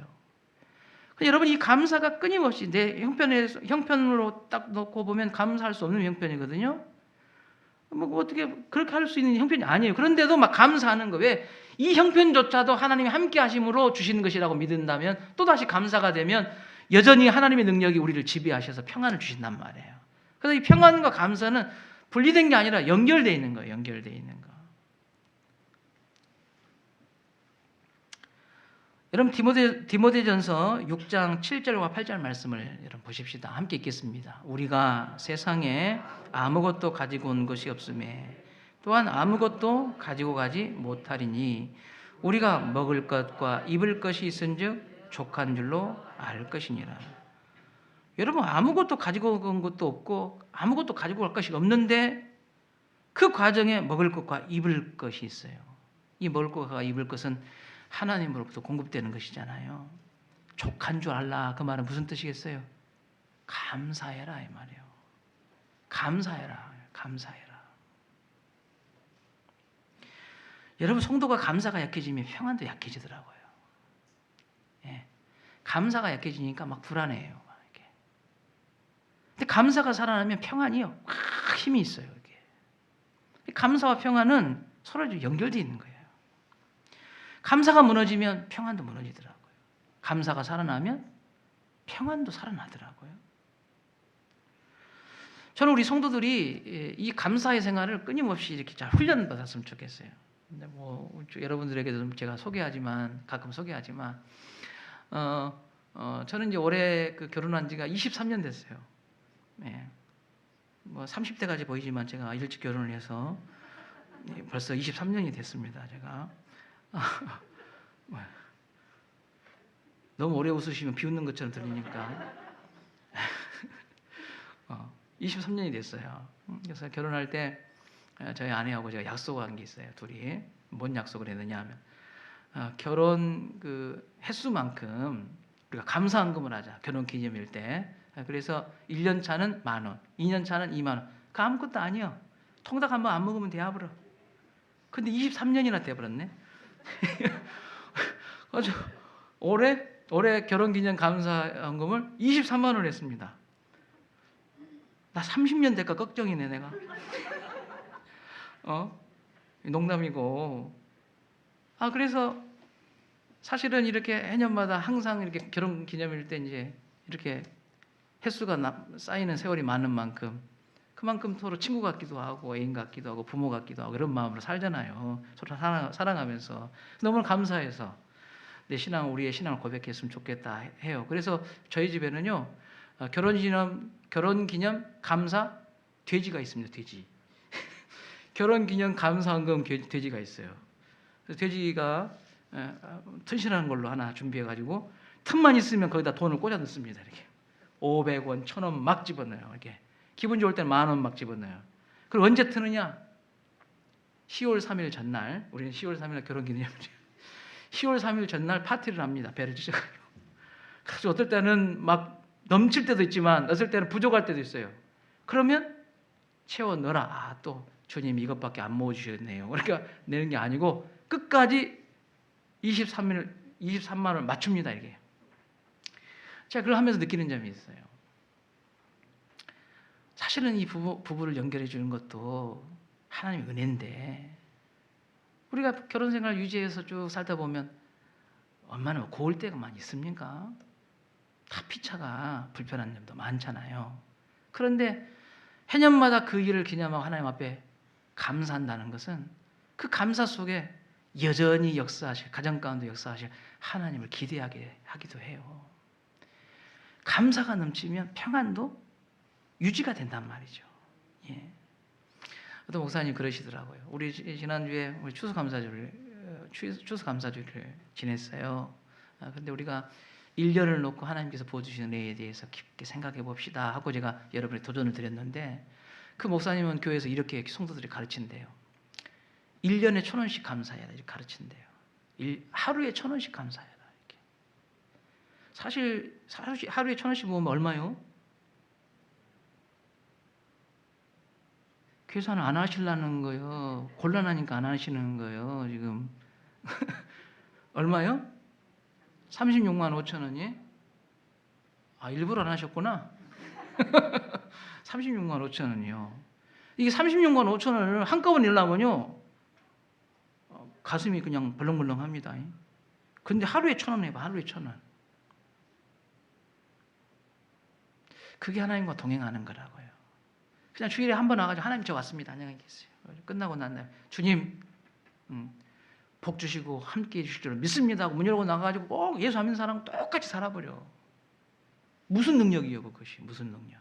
여러분 이 감사가 끊임없이 내 형편으로 딱 놓고 보면 감사할 수 없는 형편이거든요. 뭐 어떻게 그렇게 할 수 있는 형편이 아니에요. 그런데도 막 감사하는 거. 왜? 이 형편조차도 하나님이 함께 하심으로 주시는 것이라고 믿는다면 또다시 감사가 되면 여전히 하나님의 능력이 우리를 지배하셔서 평안을 주신단 말이에요. 그래서 이 평안과 감사는 분리된 게 아니라 연결되어 있는 거예요. 연결되어 있는 거. 여러분 디모데전서 6장 7절과 8절 말씀을 여러분 보십시다. 함께 읽겠습니다. 우리가 세상에 아무것도 가지고 온 것이 없음에 또한 아무것도 가지고 가지 못하리니 우리가 먹을 것과 입을 것이 있은즉 족한 줄로 알 것이니라. 여러분 아무것도 가지고 온 것도 없고 아무것도 가지고 갈 것이 없는데 그 과정에 먹을 것과 입을 것이 있어요. 이 먹을 것과 입을 것은 하나님으로부터 공급되는 것이잖아요. 족한 줄 알라. 그 말은 무슨 뜻이겠어요? 감사해라 이 말이에요. 감사해라. 감사해라. 여러분 성도가 감사가 약해지면 평안도 약해지더라고요. 예. 감사가 약해지니까 막 불안해요. 이렇게. 근데 감사가 살아나면 평안이요. 막 힘이 있어요. 이게. 감사와 평안은 서로 연결되어 있는 거예요. 감사가 무너지면 평안도 무너지더라고요. 감사가 살아나면 평안도 살아나더라고요. 저는 우리 성도들이 이 감사의 생활을 끊임없이 이렇게 잘 훈련받았으면 좋겠어요. 근데 뭐 여러분들에게도 제가 가끔 소개하지만, 저는 이제 올해 그 결혼한 지가 23년 됐어요. 네. 뭐 30대까지 보이지만 제가 일찍 결혼을 해서 벌써 23년이 됐습니다. 제가. 너무 오래 웃으시면 비웃는 것처럼 들리니까 23년이 됐어요. 그래서 결혼할 때 저희 아내하고 제가 약속한 게 있어요. 둘이 뭔 약속을 했느냐 하면 결혼 그 횟수만큼 우리가 감사헌금을 하자. 결혼 기념일 때. 그래서 1년 차는 10,000원, 2년 차는 20,000원. 그 아무것도 아니요. 통닭 한번 안 먹으면 돼버려. 근데 23년이나 돼버렸네. 아주 올해 결혼기념 감사헌금을 23만 원 했습니다. 나 30년 될까 걱정이네 내가. 농담이고. 그래서 사실은 이렇게 해년마다 항상 이렇게 결혼기념일 때 이제 이렇게 횟수가 쌓이는 세월이 많은 만큼 그만큼 서로 친구 같기도 하고 애인 같기도 하고 부모 같기도 하고 이런 마음으로 살잖아요. 서로 사랑하면서 너무 감사해서 우리의 신앙을 고백했으면 좋겠다 해요. 그래서 저희 집에는요 결혼기념 감사 돼지가 있습니다. 돼지. 결혼기념 감사헌금 돼지가 있어요. 그래서 돼지가 튼실한 걸로 하나 준비해가지고 틈만 있으면 거기다 돈을 꽂아 넣습니다. 이렇게 500원, 1,000원 막 집어넣어요. 이렇게. 기분 좋을 때는 10,000원 막 집어넣어요. 그리고 언제 트느냐? 10월 3일 전날, 우리는 10월 3일 결혼기념일이에요. 10월 3일 전날 파티를 합니다. 배를 찢어가지고. 그래서 어떨 때는 막 넘칠 때도 있지만 어떨 때는 부족할 때도 있어요. 그러면 채워 넣어라. 또 주님이 이것밖에 안 모아주셨네요. 그러니까 내는 게 아니고 끝까지 23만 원을 맞춥니다. 이게. 제가 그걸 하면서 느끼는 점이 있어요. 사실은 이 부부를 연결해 주는 것도 하나님의 은혜인데 우리가 결혼 생활 유지해서 쭉 살다 보면 얼마나 고울 때가 많이 있습니까? 다 피차가 불편한 점도 많잖아요. 그런데 해년마다 그 일을 기념하고 하나님 앞에 감사한다는 것은 그 감사 속에 여전히 가정 가운데 역사하실 하나님을 기대하게 하기도 해요. 감사가 넘치면 평안도 유지가 된단 말이죠. 예. 어떤 목사님 그러시더라고요. 우리 지난주에 우리 추수감사주를 지냈어요. 근데 우리가 1년을 놓고 하나님께서 보여주시는 은혜에 대해서 깊게 생각해 봅시다 하고 제가 여러분의 도전을 드렸는데 그 목사님은 교회에서 이렇게 성도들이 가르친대요. 1년에 1,000원씩 감사해라 이렇게 가르친대요. 하루에 1,000원씩 감사해라 이렇게. 사실 하루에 1,000원씩 모으면 얼마요? 계산 안 하시려는 거예요. 곤란하니까 안 하시는 거예요. 지금 얼마요? 36만 5천 원이? 일부러 안 하셨구나. 36만 5천 원이요. 이게 36만 5천 원을 한꺼번에 내려면요 가슴이 그냥 벌렁벌렁합니다. 근데 하루에 1,000원 해봐. 하루에 1,000원. 그게 하나님과 동행하는 거라고요. 그냥 주일에 한 번 와가지고 하나님 저 왔습니다. 안녕히 계세요. 끝나고 난 다음에 주님 복 주시고 함께해 주실 줄 믿습니다 하고 문 열고 나가가지고 꼭 예수 안 믿는 사람은 똑같이 살아버려. 무슨 능력이요 그것이? 무슨 능력?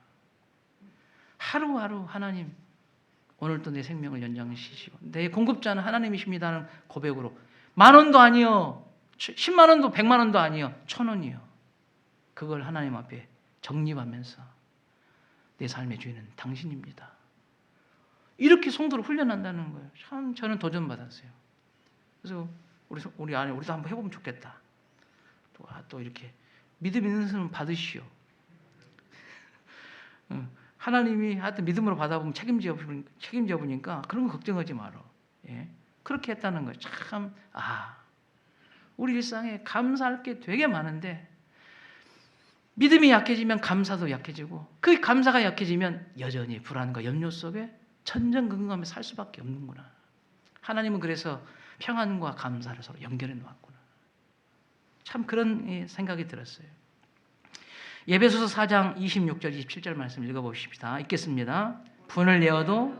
하루하루 하나님 오늘도 내 생명을 연장시키시고 내 공급자는 하나님이십니다는 고백으로 10,000원도 아니요 100,000원도 100,000원도 아니요 1,000원이요. 그걸 하나님 앞에 정립하면서 내 삶의 주인은 당신입니다. 이렇게 성도를 훈련한다는 거예요. 참 저는 도전받았어요. 그래서 우리 안에 우리도 한번 해보면 좋겠다. 또 이렇게 믿음 있는 사람 받으시오. 하나님이 하여튼 믿음으로 받아보면 책임져 보니까 그런 거 걱정하지 마라. 예? 그렇게 했다는 거예요. 참 우리 일상에 감사할 게 되게 많은데 믿음이 약해지면 감사도 약해지고 그 감사가 약해지면 여전히 불안과 염려 속에 천정긍긍하며 살 수밖에 없는구나. 하나님은 그래서 평안과 감사를 서로 연결해 놓았구나. 참 그런 생각이 들었어요. 에베소서 4장 26절 27절 말씀 읽어보십시다. 읽겠습니다. 분을 내어도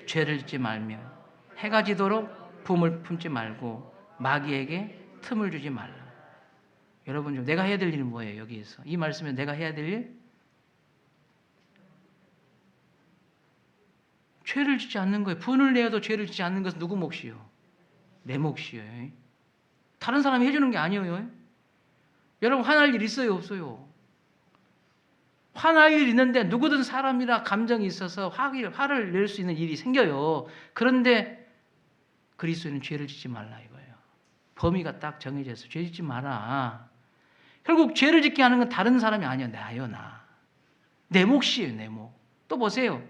죄를 짓지 말며 해가 지도록 부음을 품지 말고 마귀에게 틈을 주지 말라. 여러분 좀 내가 해야 될 일은 뭐예요? 여기에서 이 말씀에 내가 해야 될 일? 죄를 짓지 않는 거예요. 분을 내어도 죄를 짓지 않는 것은 누구 몫이요? 내 몫이요. 다른 사람이 해주는 게 아니에요. 여러분 화날 일 있어요? 없어요? 화날 일 있는데 누구든 사람이라 감정이 있어서 화를 낼 수 있는 일이 생겨요. 그런데 그리스도인은 죄를 짓지 말라 이거예요. 범위가 딱 정해져 있어. 죄 짓지 마라. 결국 죄를 짓게 하는 건 다른 사람이 아니야. 나요, 나. 내 몫이에요, 내 몫. 또 보세요.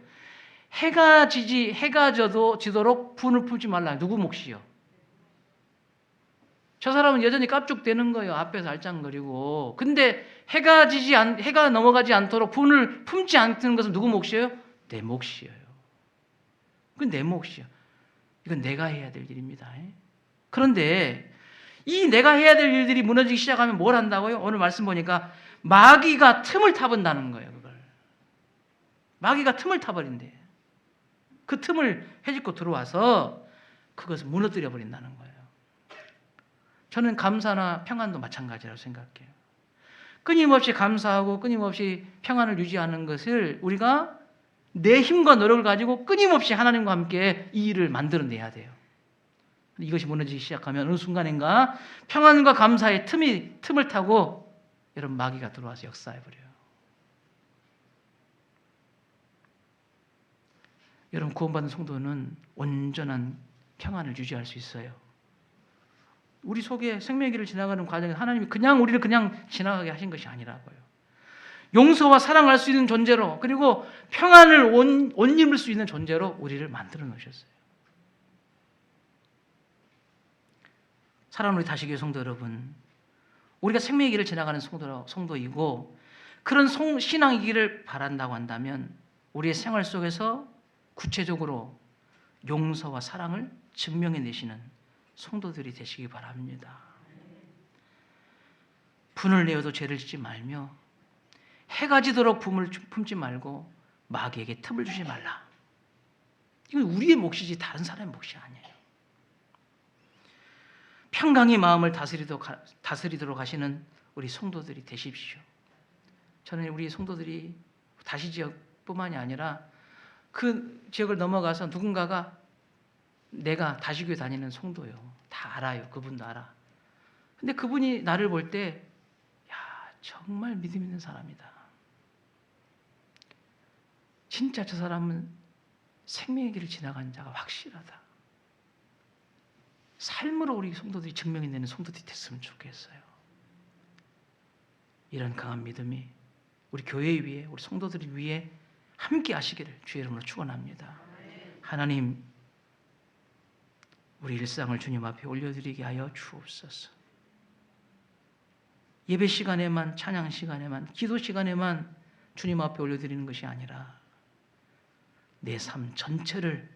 해가 지도록 분을 품지 말라. 누구 몫이요? 저 사람은 여전히 깝죽대는 거예요. 앞에서 알짱거리고. 근데 해가 넘어가지 않도록 분을 품지 않는 것은 누구 몫이에요? 내 몫이에요. 그건 내 몫이에요. 이건 내가 해야 될 일입니다. 그런데 이 내가 해야 될 일들이 무너지기 시작하면 뭘 한다고요? 오늘 말씀 보니까 마귀가 틈을 타본다는 거예요. 그걸. 마귀가 틈을 타버린대. 그 틈을 헤집고 들어와서 그것을 무너뜨려 버린다는 거예요. 저는 감사나 평안도 마찬가지라고 생각해요. 끊임없이 감사하고 끊임없이 평안을 유지하는 것을 우리가 내 힘과 노력을 가지고 끊임없이 하나님과 함께 이 일을 만들어내야 돼요. 이것이 무너지기 시작하면 어느 순간인가 평안과 감사의 틈을 타고 여러분 마귀가 들어와서 역사해버려요. 여러분 구원받은 성도는 온전한 평안을 유지할 수 있어요. 우리 속에 생명의 길을 지나가는 과정에 하나님이 그냥 우리를 그냥 지나가게 하신 것이 아니라고요. 용서와 사랑할 수 있는 존재로 그리고 평안을 옷 입을 수 있는 존재로 우리를 만들어 놓으셨어요. 사랑하는 우리 다시교회 성도 여러분, 우리가 생명의 길을 지나가는 성도이고 그런 신앙의 길을 바란다고 한다면 우리의 생활 속에서 구체적으로 용서와 사랑을 증명해내시는 성도들이 되시기 바랍니다. 분을 내어도 죄를 짓지 말며 해가 지도록 부음을 품지 말고 마귀에게 틈을 주지 말라. 이건 우리의 몫이지 다른 사람의 몫이 아니에요. 평강의 마음을 다스리도록 하시는 우리 성도들이 되십시오. 저는 우리 성도들이 다시 지역뿐만이 아니라 그 지역을 넘어가서 누군가가 내가 다시교회 다니는 성도요. 다 알아요. 그분도 알아. 근데 그분이 나를 볼 때 정말 믿음 있는 사람이다. 진짜 저 사람은 생명의 길을 지나간 자가 확실하다. 삶으로 우리 성도들이 증명해내는 성도들이 됐으면 좋겠어요. 이런 강한 믿음이 우리 교회 위에 우리 성도들 위에 함께 하시기를 주의 이름으로 축원합니다. 하나님 우리 일상을 주님 앞에 올려드리게 하여 주옵소서. 예배 시간에만 찬양 시간에만 기도 시간에만 주님 앞에 올려드리는 것이 아니라 내 삶 전체를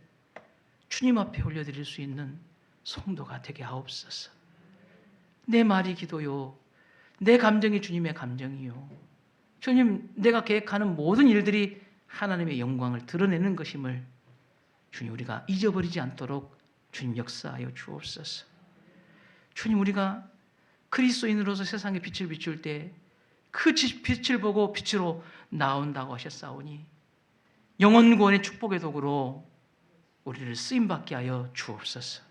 주님 앞에 올려드릴 수 있는 성도가 되게 하옵소서. 내 말이 기도요. 내 감정이 주님의 감정이요. 주님 내가 계획하는 모든 일들이 하나님의 영광을 드러내는 것임을 주님 우리가 잊어버리지 않도록 주님 역사하여 주옵소서. 주님, 우리가 그리스도인으로서 세상에 빛을 비출 때 그 빛을 보고 빛으로 나온다고 하셨사오니 영혼 구원의 축복의 도구로 우리를 쓰임받게 하여 주옵소서.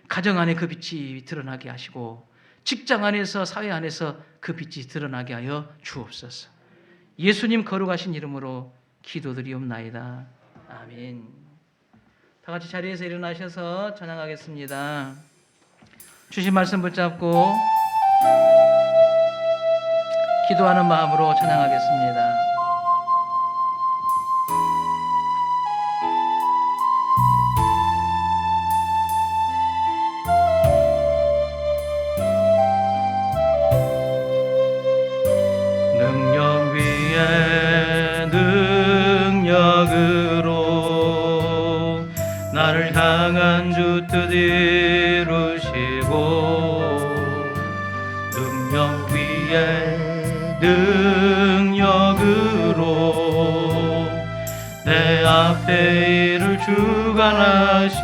가정 안에 그 빛이 드러나게 하시고 직장 안에서, 사회 안에서 그 빛이 드러나게 하여 주옵소서. 예수님 거룩하신 이름으로 기도드리옵나이다. 아멘. 다 같이 자리에서 일어나셔서 찬양하겠습니다. 주신 말씀 붙잡고 기도하는 마음으로 찬양하겠습니다. 능력 위에 능력으로 나를 향한 주 뜻 이루시고 능력 위에 능력으로 내 앞에 일을 주관하시